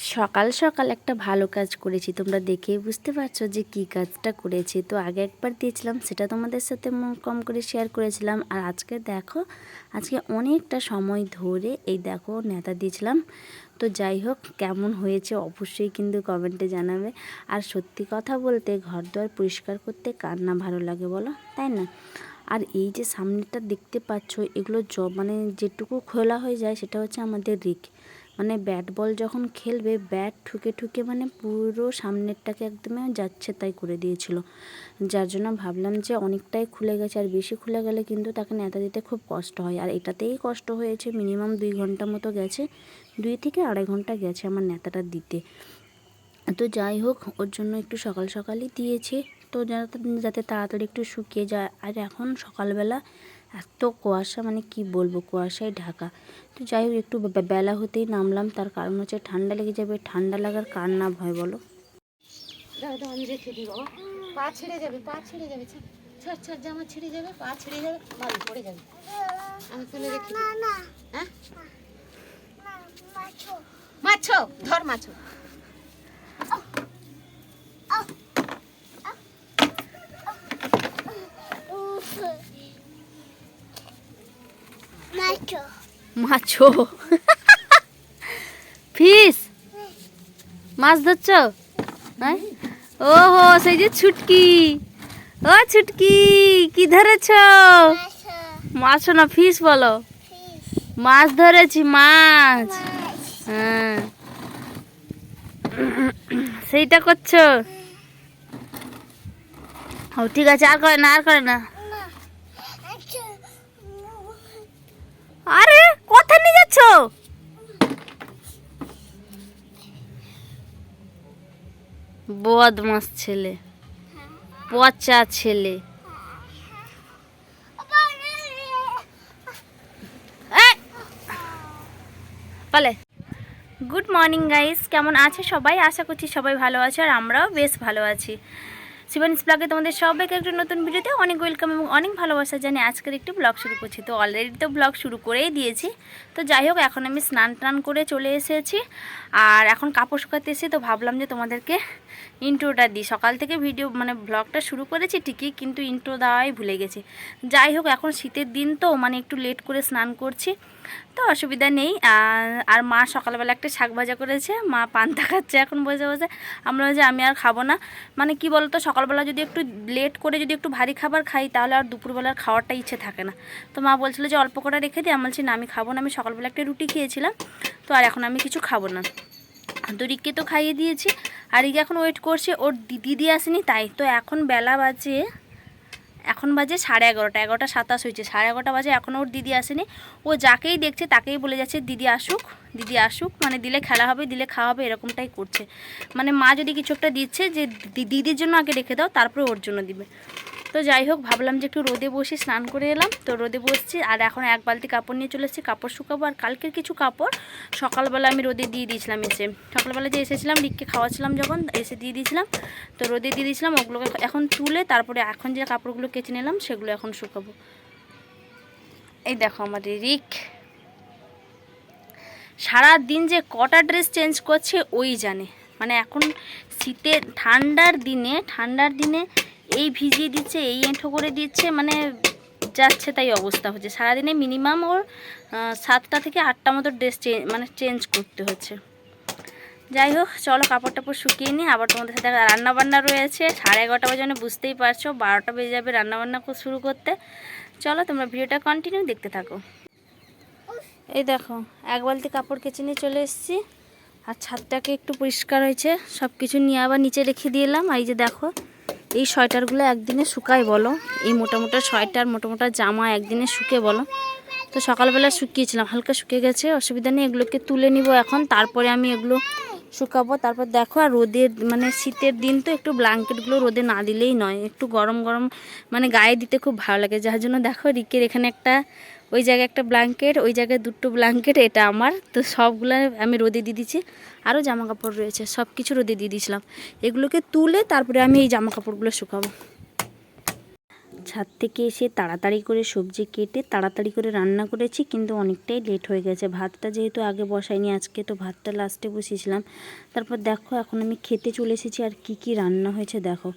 সকাল সকাল একটা ভালো কাজ করেছি, তোমরা দেখেই বুঝতে পারছো যে কী কাজটা করেছি। তো আগে একবার দিয়েছিলাম, সেটা তোমাদের সাথে কম করে শেয়ার করেছিলাম। আর আজকে দেখো, আজকে অনেকটা সময় ধরে এই দেখো নেতা দিয়েছিলাম। তো যাই হোক, কেমন হয়েছে অবশ্যই কিন্তু কমেন্টে জানাবে। আর সত্যি কথা বলতে, ঘর দুয়ার পরিষ্কার করতে কার না ভালো লাগে বলো, তাই না? আর এই যে সামনেটা দেখতে পাচ্ছ, এগুলো মানে যেটুকু খোলা হয়ে যায় সেটা হচ্ছে আমাদের রিক। মানে ব্যাট বল যখন খেলবে, ব্যাট ঠুকে ঠুকে মানে পুরো সামনেরটাকে একদমই যাচ্ছে তাই করে দিয়েছিল। যার জন্য ভাবলাম যে অনেকটাই খুলে গেছে, আর বেশি খুলে গেলে কিন্তু তাকে নেতা দিতে খুব কষ্ট হয়। আর এটাতেই কষ্ট হয়েছে, মিনিমাম 2 ঘন্টা মতো গেছে, 2 থেকে আড়াই ঘন্টা গেছে আমার নেতাটা দিতে। তো যাই হোক, ওর জন্য একটু সকাল সকালই দিয়েছি, তো যাতে তাড়াতাড়ি একটু শুকিয়ে যায়। আর এখন সকালবেলা এত কুয়াশা, মানে কি বলবো, কুয়াশায় ঢাকা। তো যাই হোক, একটু বেলা হতেই নামলাম, তার কারণ হচ্ছে ঠান্ডা লেগে যাবে। ঠান্ডা লাগার কার না ভয় বলো? আমি রেখে দিই বাবা, পা ছিঁড়ে যাবে, পা ছিঁড়ে যাবে, ছাড় ছাড়, জামা ছিঁড়ে যাবে, পা ছিঁড়ে যাবে, বাড়ি পড়ে যাবে। আমি ফেলে রেখে দিই। হ্যাঁ, মাছো ধর, মাছো। মাছো ফিস, মাছ ধরছ? হ্যাঁ, ওহো, সেই যে ছুটকি। ও ছুটকি, কি ধরেছ? মাছ না, ফিস বলো। মাছ ধরেছি, মাছ। হ্যাঁ, সেইটা করছো? ও ঠিক আছে, আর করে না, আর করে না। আরে কোথায় নিয়ে যাচ্ছ? বদমাস ছেলে, পচা ছেলে। পালে। গুড মর্নিং গাইস, কেমন আছে সবাই? আশা করছি সবাই ভালো আছে, আর আমরাও বেশ ভালো আছি। শিবানীস ব্লগে তোমাদের সবাইকে একটা নতুন ভিডিওতে অনেক ওয়েলকাম এবং অনেক ভালোবাসা জানিয়ে আজকের একটি ব্লগ শুরু করছি। তো অলরেডি তো ব্লগ শুরু করেই দিয়েছি। তো যাই হোক, এখন আমি স্নান টান করে চলে এসেছি, আর এখন কাপড় শুকাতে এসে তো ভাবলাম যে তোমাদেরকে ইন্ট্রোটা দিই। সকাল থেকে ভিডিও মানে ব্লগটা শুরু করেছি ঠিকই, কিন্তু ইন্ট্রো দেওয়াই ভুলে গেছি। যাই হোক, এখন শীতের দিন তো মানে একটু লেট করে স্নান করছি, তো অসুবিধা নেই। আর মা সকালবেলা একটা শাক ভাজা করেছে, মা পান্তা খাচ্ছে এখন বসে বসে। আমরা যে আমি আর খাবো না, মানে কি বলতো, সকালবেলা যদি একটু লেট করে যদি একটু ভারী খাবার খাই, তাহলে আর দুপুরবেলার খাওয়ারটা ইচ্ছে থাকে না। তো মা বলছিল যে অল্প করে রেখে দিই, আমি বলছি না, আমি খাবো না, আমি সকালবেলা একটা রুটি খেয়েছিলাম, তো আর এখন আমি কিছু খাবো না। তো রিককে তো খাইয়ে দিয়েছি, আর রিকে এখন ওয়েট করছে, ওর দিদি আসেনি তাই। তো এখন বেলা বাজে, এখন বাজে 11:30, 11:27 হয়েছে, 11:30 বাজে, এখনও ওর দিদি আসেনি। ও যাকেই দেখছে তাকেই বলে যাচ্ছে দিদি আসুক, দিদি আসুক, মানে দিলে খেলা হবে, দিলে খাওয়া হবে, এরকমটাই করছে। মানে মা যদি কিছু একটা দিচ্ছে যে দিদির জন্য আগে রেখে দাও, তারপরে ওর জন্য দিবে। তো যাই হোক, ভাবলাম যে একটু রোদে বসে স্নান করে এলাম, তো রোদে বসছি। আর এখন এক বালতি কাপড় নিয়ে চলে এসেছি, কাপড় শুকাবো। আর কালকের কিছু কাপড় সকালবেলা আমি রোদে দিয়ে দিয়েছিলাম, এসে সকালবেলা যে এসেছিলাম রিককে খাওয়াচ্ছিলাম, যখন এসে দিয়ে দিয়েছিলাম, তো রোদে দিয়ে দিয়েছিলাম। ওগুলোকে এখন তুলে তারপরে এখন যে কাপড়গুলো কেচে নিলাম সেগুলো এখন শুকাবো। এই দেখো আমার রিক সারা দিন যে কটা ড্রেস চেঞ্জ করছে ওই জানে। মানে এখন শীতে ঠান্ডার দিনে এই ভিজিয়ে দিচ্ছে, এই এঁঠো করে দিচ্ছে, মানে যাচ্ছে তাই অবস্থা হচ্ছে। সারাদিনে মিনিমাম ওর 7টা থেকে 8টা মতো ড্রেস চেঞ্জ করতে হচ্ছে। যাই হোক, চলো কাপড় টাপড় শুকিয়ে নিই, আবার তোমাদের সাথে রান্নাবান্না রয়েছে। 11:30 বাজে, মানে বুঝতেই পারছো 12টা বেজে যাবে রান্নাবান্না শুরু করতে। চলো তোমরা ভিডিওটা কন্টিনিউ দেখতে থাকো। এই দেখো, এক বালতি কাপড় কেচে নিয়ে চলে এসেছি, আর ছাদটাকে একটু পরিষ্কার হয়েছে, সব কিছু নিয়ে আবার নিচে রেখে দিলাম। এই যে দেখো, এই সোয়েটারগুলো একদিনে শুকায় বলো, এই মোটা মোটা সোয়েটার, মোটা মোটা জামা একদিনে শুকে বলো। তো সকালবেলা শুকিয়েছিলাম, হালকা শুকিয়ে গেছে, অসুবিধা নেই। এগুলোকে তুলে নিব এখন, তারপরে আমি এগুলো শুকাবো। তারপর দেখো, আর রোদের মানে শীতের দিন তো একটু ব্ল্যাঙ্কেটগুলো রোদে না দিলেই নয়, একটু গরম গরম মানে গায়ে দিতে খুব ভালো লাগে। যার জন্য দেখো রিকের এখানে একটা, ওই জায়গায় একটা ব্ল্যাঙ্কেট, ওই জায়গায় দুটো ব্ল্যাঙ্কেট, এটা আমার। তো সবগুলো আমি রোদে দিয়ে দিচ্ছি। আরও জামা কাপড় রয়েছে, সব কিছু রোদে দিয়ে দিয়েছিলাম। এগুলোকে তুলে তারপরে আমি এই জামা কাপড়গুলো শুকাবো। ছাদ থেকে এসে তাড়াতাড়ি করে সবজি কেটে তাড়াতাড়ি করে রান্না করেছি, কিন্তু অনেকটাই লেট হয়ে গেছে। ভাতটা যেহেতু আগে বসাইনি আজকে, তো ভাতটা লাস্টে বসিয়েছিলাম। তারপর দেখো এখন আমি খেতে চলে এসেছি। আর কি কি রান্না হয়েছে দেখো।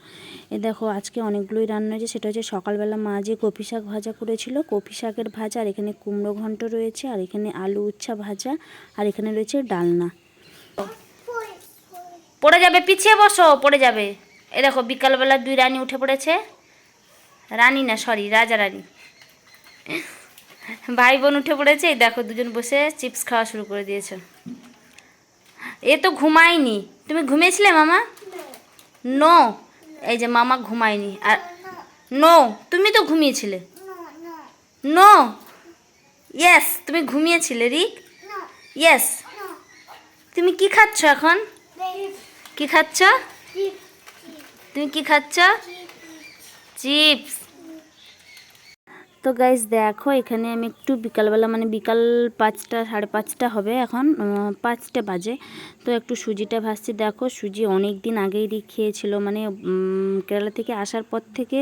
দেখো আজকে অনেকগুলোই রান্না হয়েছে। সেটা হচ্ছে সকালবেলা মা যে কপি শাক ভাজা করেছিল, কপি শাকের ভাজা, আর এখানে কুমড়ো ঘন্ট রয়েছে, আর এখানে আলু উচ্ছা ভাজা, আর এখানে রয়েছে ডালনা। পড়ে যাবে, পিছিয়ে বসো, পড়ে যাবে। এ দেখো বিকালবেলা 2 রানী উঠে পড়েছে। রানী না, সরি, রাজা রানী। ভাই বোন উঠে পড়েছে। এই দেখো দুজন বসে চিপস খাওয়া শুরু করে দিয়েছে। এ তো ঘুমায়নি। তুমি ঘুমিয়েছিলে মামা? নো, এই যে মামা ঘুমায়নি। আর নো, তুমি তো ঘুমিয়েছিলে। নো, ইয়েস, তুমি ঘুমিয়েছিলে রিক। ইয়েস। তুমি কি খাচ্ছ এখন? কি খাচ্ছ? তুমি কি খাচ্ছ? চিপস। তো গাইস দেখো এখানে আমি একটু বিকালবেলা, মানে বিকাল 5টা 5:30 হবে এখন, 5টা বাজে। তো একটু সুজিটা ভাজছি। দেখো সুজি অনেক দিন আগেই খেয়েছিল, মানে কেরালা থেকে আসার পর থেকে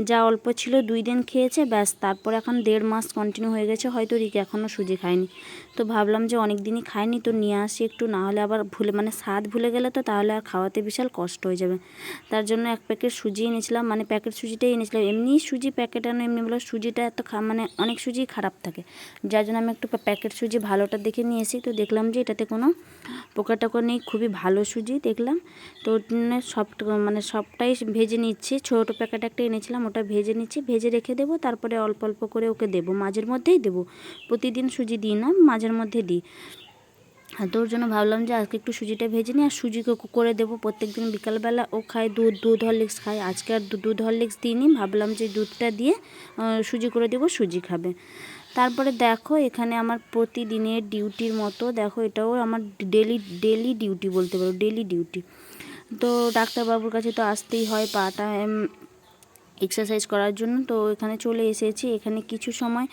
যা অল্প ছিল 2 দিন খেয়েছে ব্যাস। তারপর এখন 1.5 মাস কন্টিনিউ হয়ে গেছে, হয়তো রিক এখনও সুজি খায়নি। তো ভাবলাম যে অনেক দিনই খায়নি, তো নিয়ে আসি একটু, না হলে আবার ভুলে, মানে স্বাদ ভুলে গেলে তো তাহলে আর খাওয়াতে বিশাল কষ্ট হয়ে যাবে। তার জন্য 1 প্যাকেট সুজি এনেছিলাম, মানে প্যাকেট সুজিটাই এনেছিলাম। এমনি সুজি প্যাকেট আনো, এমনি বলো সুজিটা এত মানে অনেক সুজি খারাপ থাকে, যার জন্য আমি একটু প্যাকেট সুজি ভালোটা দেখে নিয়ে এসি। তো দেখলাম যে এটাতে কোনো পোকা টোকা নেই, খুবই ভালো সুজি দেখলাম। তো সব মানে সবটাই ভেজে নিচ্ছি। ছোটো প্যাকেট একটা এনেছিলাম, ওটা ভেজে নিচ্ছি, ভেজে রেখে দেবো। তারপরে অল্প অল্প করে ওকে দেবো, মাঝের মধ্যেই দেবো। প্রতিদিন সুজি দিই না, মাঝের মধ্যে দিই। আর তোর জন্য ভাবলাম যে আজকে একটু সুজিটা ভেজে নিই, আর সুজিকে করে দেবো। প্রত্যেকদিন বিকালবেলা ও খায় দুধ হরলিক্স খায়। আজকে আর দুধ হরলিক্স দিইনি, ভাবলাম যে দুধটা দিয়ে সুজি করে দেবো, সুজি খাবে। তারপরে দেখো এখানে আমার প্রতিদিনের ডিউটির মতো, দেখো এটাও আমার ডেলি ডিউটি বলতে পারো, ডেলি ডিউটি। তো ডাক্তারবাবুর কাছে তো আসতেই হয় পাটা এক্সারসাইজ করার জন্য। তো এখানে চলে এসেছি, এখানে কিছু সময়।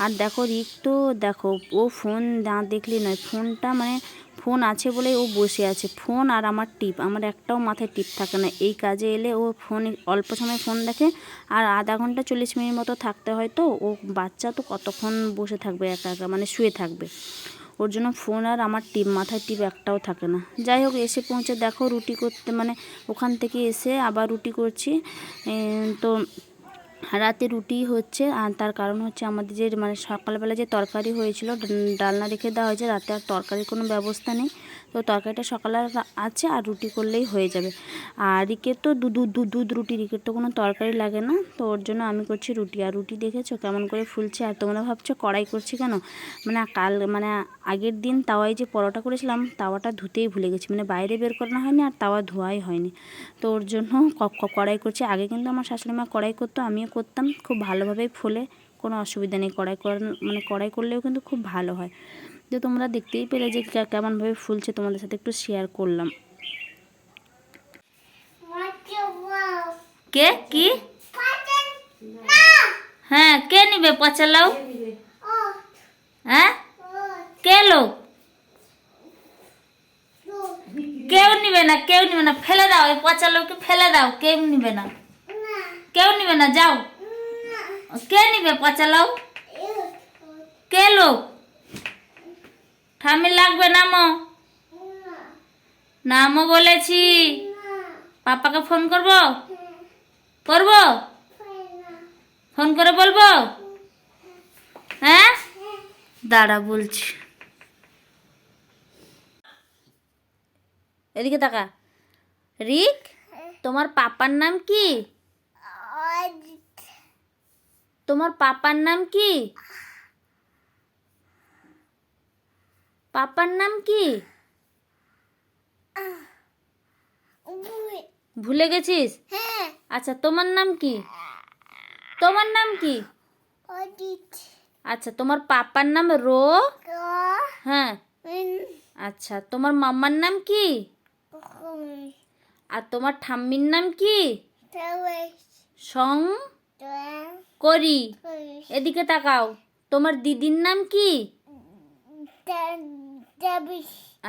আর দেখো রিক তো দেখো, ও ফোন না দেখলে নয়, ফোনটা মানে ফোন আছে বলে ও বসে আছে। ফোন আর আমার টিপ, আমার একটাও মাথায় টিপ থাকে না। এই কাজে এলে ও ফোন, অল্প সময় ফোন দেখে, আর আধা ঘন্টা 40 মিনিট মতো থাকতে হয়। তো ও বাচ্চা তো কতক্ষণ বসে থাকবে একা একা, মানে শুয়ে থাকবে। ওর জন্য ফোন আর আমার টিপ, মাথায় টিপ একটাও থাকে না। যাই হোক এসে পৌঁছে দেখো রুটি করতে, মানে ওখান থেকে এসে আবার রুটি করছি। তো রাতে রুটি হচ্ছে, আর তার কারণ হচ্ছে আমাদের যে মানে সকালবেলা যে তরকারি হয়েছিল, ডালনা রেখে দেওয়া হয়েছে, রাতে আর তরকারির কোনো ব্যবস্থা নেই। তো তরকারিটা সকালে আছে, আর রুটি করলেই হয়ে যাবে। আর রিকের তো দুধ রুটি, রিকের তো কোনো তরকারি লাগে না। তো ওর জন্য আমি করছি রুটি। আর রুটি দেখেছো কেমন করে ফুলছে। আর তোমরা ভাবছো কড়াই করছি কেন, মানে আগের দিন তাওয়ায় যে পরোটা করেছিলাম, তাওয়াটা ধুতেই ভুলে গেছি, মানে বাইরে বের করানো হয়নি আর তাওয়া ধোয়াই হয়নি। তো ওর জন্য কড়াই করছি। আগে কিন্তু আমার শাশুড়ি মা কড়াই করতো, আমিও করতাম, খুব ভালোভাবেই ফোলে, কোনো অসুবিধা নেই। মানে কড়াই করলেও কিন্তু খুব ভালো হয়। তো তোমরা দেখতেই পেলে যে কেমনভাবে ফুলছে, তোমাদের সাথে একটু শেয়ার করলাম। কে কি? হ্যাঁ, কে নিবে পচা লাউ? হ্যাঁ, কে লোক? কেউ নিবে না, কেউ নিবে না, ফেলে দাও। এই পচা লাউকে ফেলে দাও, কেউ নিবে না, কেউ নিবে না, যাও। কে নিবে পচা লাউ? কে লোক? ঠামি লাগবে, নামো, নামো বলেছি। পাপাকে ফোন করবো? করবো? ফোন করে বলবো? হ্যাঁ, দাঁড়া বলছি। এদিকে তাকা। রিক, তোমার পাপার নাম কি? তোমার পাপার নাম কি? পাপার নাম কি? ভুলে গেছিস? আচ্ছা তোমার নাম কি? তোমার নাম কি? আচ্ছা তোমার পাপার নাম হ্যাঁ। আচ্ছা তোমার মাম্মার নাম কি? আর তোমার ঠাম্মির নাম কি? সং করি। এদিকে তাকাও। তোমার দিদির নাম কি?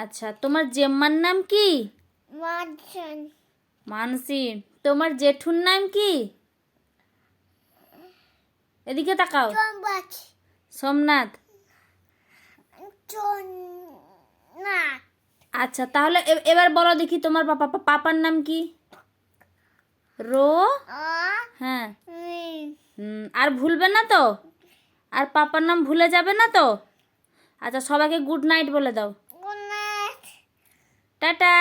আচ্ছা তোমার জেম্মার নাম কি? মানসি। তোমার জেঠুর নাম কি? এদিকে তাকাও। সোমনাথ। আচ্ছা তাহলে এবার বলো দেখি তোমার পাপার নাম কি? রো। হ্যাঁ। আর ভুলবে না তো? আর পাপার নাম ভুলে যাবে না তো? আচ্ছা সবাইকে গুড নাইট বলে দাও। টাটা।